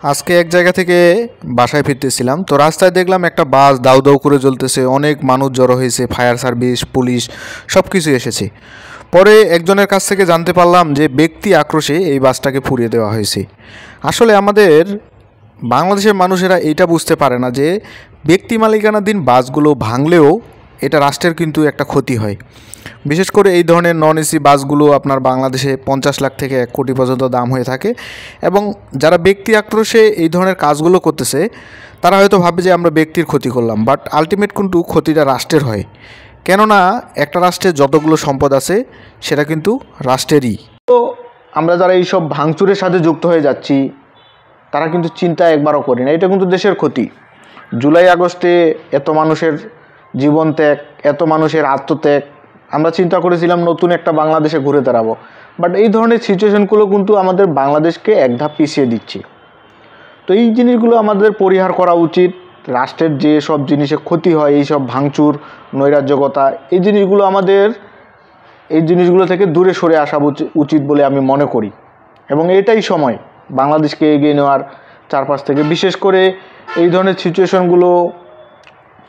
আজকে এক জায়গা থেকে বাসায় ফিরতেছিলাম, তো রাস্তায় দেখলাম একটা বাস দাউ দাউ করে জ্বলতেছে, অনেক মানুষ জড়ো হয়েছে, ফায়ার সার্ভিস, পুলিশ সব কিছু এসেছে। পরে একজনের কাছ থেকে জানতে পারলাম যে ব্যক্তি আক্রোশে এই বাসটাকে পুড়িয়ে দেওয়া হয়েছে। আসলে আমাদের বাংলাদেশের মানুষেরা এইটা বুঝতে পারে না যে ব্যক্তি মালিকানাধীন বাসগুলো ভাঙলেও এটা রাষ্ট্রের কিন্তু একটা ক্ষতি হয়। বিশেষ করে এই ধরনের নন এসি বাসগুলো আপনার বাংলাদেশে 50 লাখ থেকে 1 কোটি পর্যন্ত দাম হয়ে থাকে, এবং যারা ব্যক্তি আক্রোশে এই ধরনের কাজগুলো করতেছে তারা হয়তো ভাবে যে আমরা ব্যক্তির ক্ষতি করলাম, বাট আলটিমেট কিন্তু ক্ষতিটা রাষ্ট্রের হয়। কেননা একটা রাষ্ট্রের যতগুলো সম্পদ আছে সেটা কিন্তু রাষ্ট্রেরই। তো আমরা যারা এইসব ভাঙচুরের সাথে যুক্ত হয়ে যাচ্ছি তারা কিন্তু চিন্তা একবারও করি না, এটা কিন্তু দেশের ক্ষতি। জুলাই আগস্টে এত মানুষের জীবন ত্যাগ, এত মানুষের আত্মত্যাগ, আমরা চিন্তা করেছিলাম নতুন একটা বাংলাদেশে ঘুরে দাঁড়াবো, বাট এই ধরনের সিচুয়েশনগুলো কিন্তু আমাদের বাংলাদেশকে এক ধাপ পিছিয়ে দিচ্ছে। তো এই জিনিসগুলো আমাদের পরিহার করা উচিত। রাষ্ট্রের যে সব জিনিসে ক্ষতি হয়, এই সব ভাঙচুর, নৈরাজ্যকতা, এই জিনিসগুলো থেকে দূরে সরে আসা উচিত বলে আমি মনে করি। এবং এটাই সময় বাংলাদেশকে এগিয়ে নেওয়ার চারপাশ থেকে। বিশেষ করে এই ধরনের সিচুয়েশনগুলো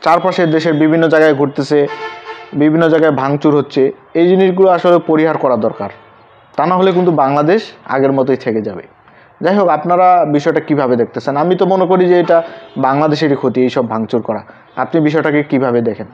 চারপাশের দেশের বিভিন্ন জায়গায় ঘটতেছে, বিভিন্ন জায়গায় ভাঙচুর হচ্ছে, এই জিনিসগুলো আসলে পরিহার করা দরকার। তা না হলে কিন্তু বাংলাদেশ আগের মতোই থেকে যাবে। যাই হোক, আপনারা বিষয়টা কিভাবে দেখতেছেন? আমি তো মনে করি যে এটা বাংলাদেশেরই ক্ষতি, এইসব ভাঙচুর করা। আপনি বিষয়টাকে কিভাবে দেখেন?